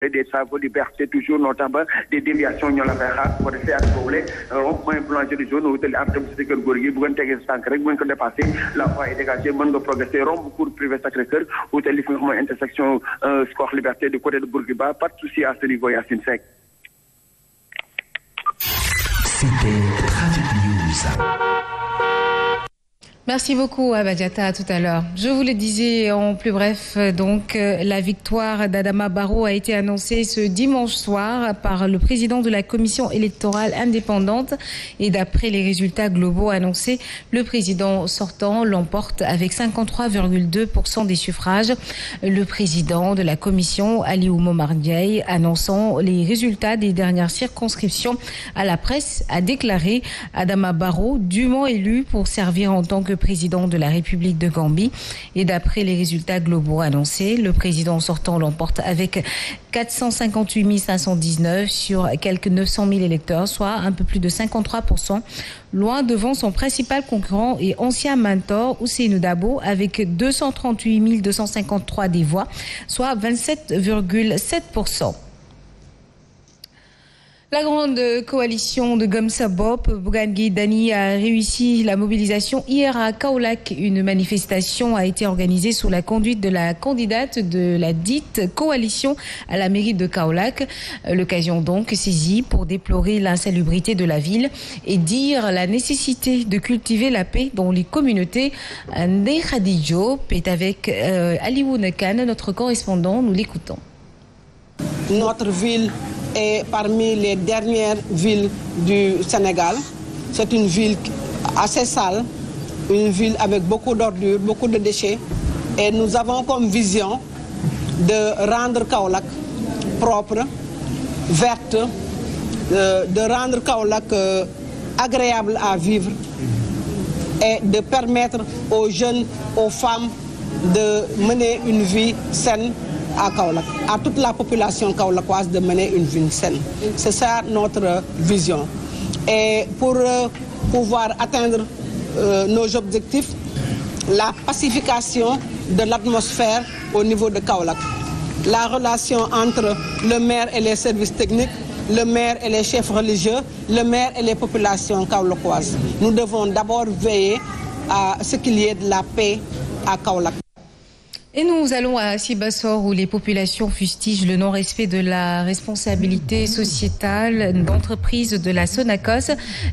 des travaux de liberté toujours notamment des déviations ñoo la fay xaar bu ko defee ak boobule rond-point boulangerie jaune wutali am tam si kër góor gi bu ngeen tegee sa tànk rek bu ngeen ko dépassé la voie est dégagée mën nga progresser romb cours privé Sacré-Cœur wutali fi nga xam mooy intersection Score Liberté du côté de Bourguiba pas de souci à ce niveau Yacine Seck. C'était Trafic News. Merci beaucoup Abadiata, à tout à l'heure. Je vous le disais en plus bref, donc la victoire d'Adama Barrow a été annoncée ce dimanche soir par le président de la commission électorale indépendante et d'après les résultats globaux annoncés, le président sortant l'emporte avec 53,2% des suffrages. Le président de la commission, Aliou Momar Ndiaye, annonçant les résultats des dernières circonscriptions à la presse, a déclaré Adama Barrow dûment élu pour servir en tant que président de la République de Gambie. Et d'après les résultats globaux annoncés, le président sortant l'emporte avec 458 519 sur quelques 900 000 électeurs, soit un peu plus de 53%, loin devant son principal concurrent et ancien mentor, Ousseynou Dabo, avec 238 253 des voix, soit 27,7%. La grande coalition de Gomsa Bop, Bougane Gueye Dany a réussi la mobilisation hier à Kaolack. Une manifestation a été organisée sous la conduite de la candidate de la dite coalition à la mairie de Kaolack. L'occasion donc saisie pour déplorer l'insalubrité de la ville et dire la nécessité de cultiver la paix dans les communautés. Ndeye Khady Diop est avec Alioune Kane, notre correspondant. Nous l'écoutons. Notre ville est parmi les dernières villes du Sénégal. C'est une ville assez sale, une ville avec beaucoup d'ordures, beaucoup de déchets. Et nous avons comme vision de rendre Kaolack propre, verte, de rendre Kaolack agréable à vivre et de permettre aux jeunes, aux femmes de mener une vie saine à Kaolack, à toute la population kaolackoise de mener une vie saine. C'est ça notre vision. Et pour pouvoir atteindre nos objectifs, la pacification de l'atmosphère au niveau de Kaolack, la relation entre le maire et les services techniques, le maire et les chefs religieux, le maire et les populations kaolackoises. Nous devons d'abord veiller à ce qu'il y ait de la paix à Kaolack. Et nous allons à Sibassor où les populations fustigent le non-respect de la responsabilité sociétale d'entreprise de la Sonacos.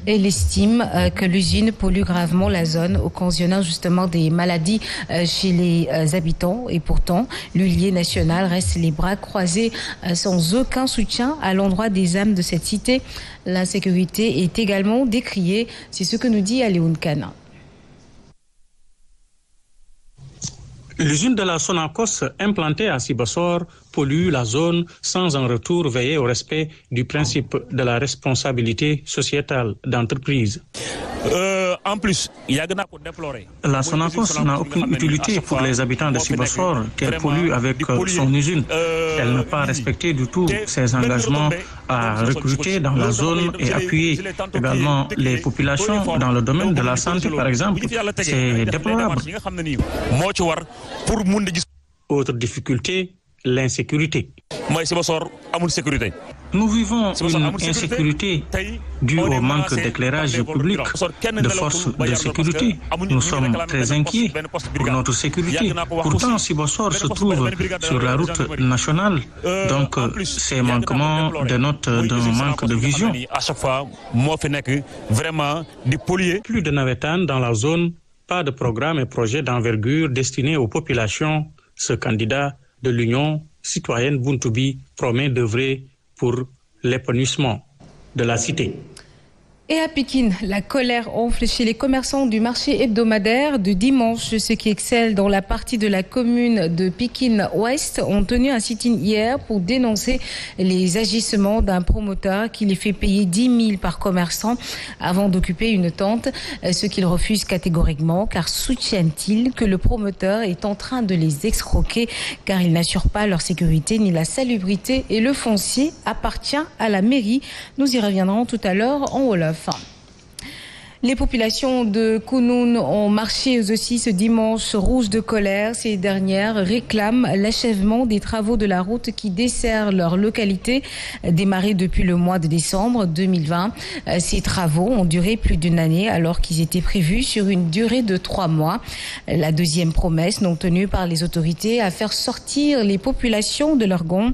Elle estime que l'usine pollue gravement la zone, occasionnant justement des maladies chez les habitants. Et pourtant, l'huilier national reste les bras croisés sans aucun soutien à l'endroit des âmes de cette cité. L'insécurité est également décriée. C'est ce que nous dit Alioune Kane. L'usine de la Sonacos implantée à Sibassor pollue la zone sans un retour veillé au respect du principe de la responsabilité sociétale d'entreprise. En plus, la Sonacos n'a aucune utilité pour les habitants de Sibassor qu'elle pollue avec son usine. Elle n'a pas respecté du tout ses engagements à recruter dans la zone et appuyer également les populations dans le domaine de la santé, par exemple. C'est déplorable. Autre difficulté, l'insécurité. Nous vivons une insécurité due au manque d'éclairage public, de forces de sécurité. Nous sommes très inquiets pour notre sécurité. Pourtant, Sibassor se trouve sur la route nationale. Donc, ces manquements dénotent d'un manque de vision. Plus de navétanes dans la zone, pas de programme et projet d'envergure destinés aux populations. Ce candidat de l'Union citoyenne Buntubi promet d'œuvrer pour l'épanouissement de la cité. Et à Pékin, la colère enfle chez les commerçants du marché hebdomadaire de dimanche. Ceux qui excellent dans la partie de la commune de Pékin-Ouest ont tenu un sit-in hier pour dénoncer les agissements d'un promoteur qui les fait payer 10 000 par commerçant avant d'occuper une tente. Ce qu'ils refusent catégoriquement car soutiennent-ils que le promoteur est en train de les escroquer car il n'assure pas leur sécurité ni la salubrité et le foncier appartient à la mairie. Nous y reviendrons tout à l'heure en Wolof. Les populations de Kounoune ont marché aussi ce dimanche rouge de colère. Ces dernières réclament l'achèvement des travaux de la route qui dessert leur localité, démarrés depuis le mois de décembre 2020. Ces travaux ont duré plus d'une année alors qu'ils étaient prévus sur une durée de 3 mois. La deuxième promesse non tenue par les autorités à faire sortir les populations de leurs gonds.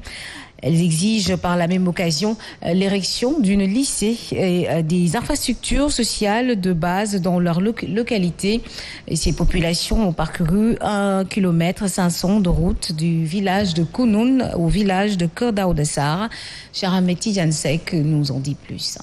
Elles exigent par la même occasion l'érection d'une lycée et des infrastructures sociales de base dans leur localité. Et ces populations ont parcouru 1,5 km de route du village de Kounoune au village de Kerdaoudassar. Charameti Jansek nous en dit plus.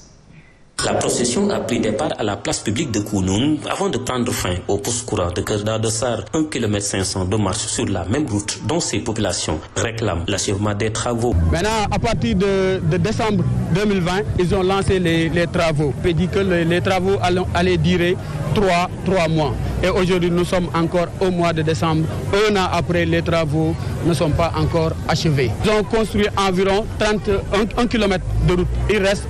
La procession a pris départ à la place publique de Kounoune avant de prendre fin au poste courant de Kerdaoudassar, 1,5 km de marche sur la même route dont ces populations réclament l'achèvement des travaux. Maintenant, à partir de décembre 2020, ils ont lancé les travaux. On dit que les travaux allaient durer 3 mois. Et aujourd'hui, nous sommes encore au mois de décembre. 1 an après, les travaux ne sont pas encore achevés. Ils ont construit environ 1 km de route. Il reste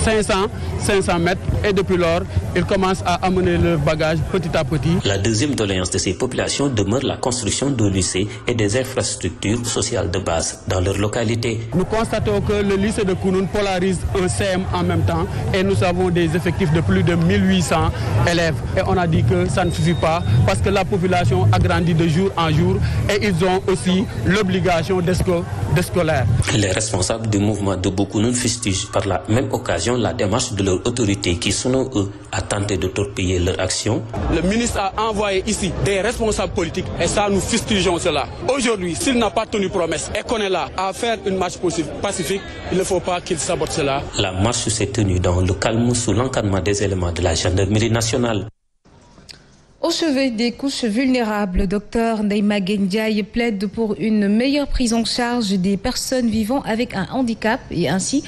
500 mètres et depuis lors, ils commencent à amener leurs bagages petit à petit. La deuxième doléance de ces populations demeure la construction de lycées et des infrastructures sociales de base dans leur localité. Nous constatons que le lycée de Kounoune polarise un CM en même temps et nous avons des effectifs de plus de 1800 élèves. Et on a dit que ça ne suffit pas parce que la population a grandi de jour en jour et ils ont aussi l'obligation de scolaire. Les responsables du mouvement de Kounoune fustigent par la même occasion la démarche de leurs autorités qui, selon eux, a tenté de torpiller leur action. Le ministre a envoyé ici des responsables politiques et ça, nous fustigeons cela. Aujourd'hui, s'il n'a pas tenu promesse et qu'on est là à faire une marche pacifique, il ne faut pas qu'il sabote cela. La marche s'est tenue dans le calme sous l'encadrement des éléments de la gendarmerie nationale. Au chevet des couches vulnérables, Dr Ndeye Ndiaye plaide pour une meilleure prise en charge des personnes vivant avec un handicap et ainsi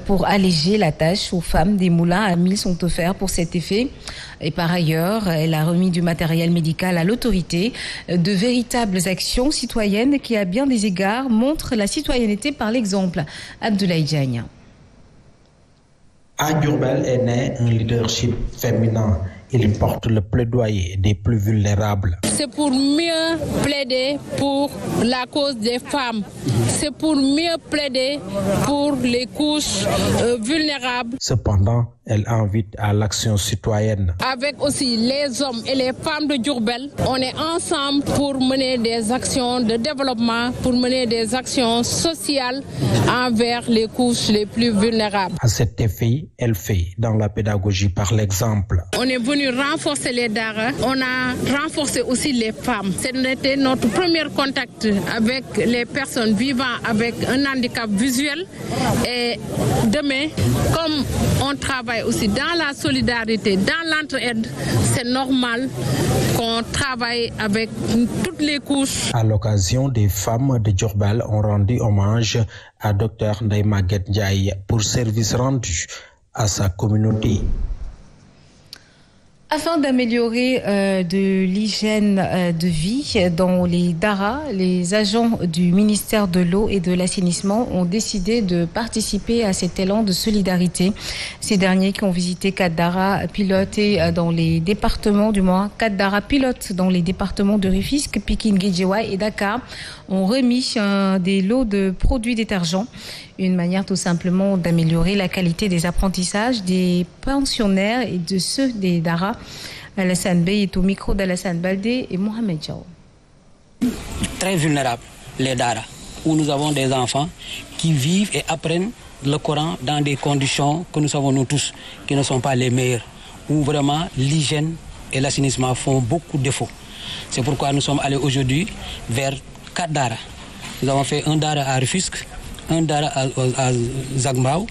pour alléger la tâche aux femmes. Des moulins à 1000 sont offerts pour cet effet. Et par ailleurs, elle a remis du matériel médical à l'autorité. De véritables actions citoyennes qui, à bien des égards, montrent la citoyenneté par l'exemple. Abdoulaye Diagne. À Diourbel est né un leadership féminin. Il porte le plaidoyer des plus vulnérables. C'est pour mieux plaider pour la cause des femmes. C'est pour mieux plaider pour les couches vulnérables. Cependant, elle invite à l'action citoyenne. Avec aussi les hommes et les femmes de Diourbel, on est ensemble pour mener des actions de développement, pour mener des actions sociales envers les couches les plus vulnérables. À cet effet, elle fait dans la pédagogie par l'exemple. On est venu renforcer les daras, on a renforcé aussi les femmes. C'était notre premier contact avec les personnes vivant avec un handicap visuel. Et demain, comme on travaille aussi dans la solidarité, dans l'entraide, c'est normal qu'on travaille avec toutes les couches. À l'occasion, des femmes de Diourbel ont rendu hommage à Dr Ndeye Ndiaye pour service rendu à sa communauté. Afin d'améliorer de l'hygiène de vie dans les daras, les agents du ministère de l'eau et de l'assainissement ont décidé de participer à cet élan de solidarité. Ces derniers qui ont visité 4 daras pilotés dans les départements, du moins 4 daras pilotes dans les départements de Rufisque, Pikine, Guédiawaye et Dakar, ont remis des lots de produits détergents. Une manière tout simplement d'améliorer la qualité des apprentissages des pensionnaires et de ceux des daras. Alassane Bey est au micro d'Alassane Baldé et Mohamed Diaw. Très vulnérables, les daras, où nous avons des enfants qui vivent et apprennent le Coran dans des conditions que nous savons nous tous, qui ne sont pas les meilleures, où vraiment l'hygiène et l'assainissement font beaucoup de défauts. C'est pourquoi nous sommes allés aujourd'hui vers 4 daras. Nous avons fait un dara à Rufisque, un dara à Zagmbao.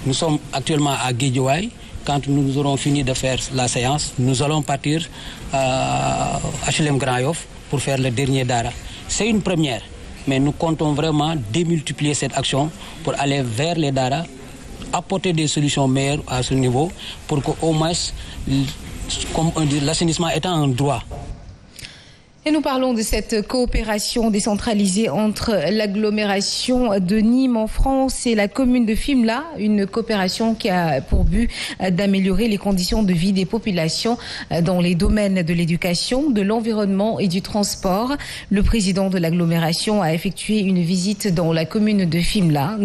Nous sommes actuellement à Guédiawaye. Quand nous aurons fini de faire la séance, nous allons partir à HLM Grand Yoff pour faire le dernier dara. C'est une première, mais nous comptons vraiment démultiplier cette action pour aller vers les daras, apporter des solutions meilleures à ce niveau pour qu'au moins, comme on dit, l'assainissement étant un droit. Et nous parlons de cette coopération décentralisée entre l'agglomération de Nîmes en France et la commune de Fimela, une coopération qui a pour but d'améliorer les conditions de vie des populations dans les domaines de l'éducation, de l'environnement et du transport. Le président de l'agglomération a effectué une visite dans la commune de Fimela.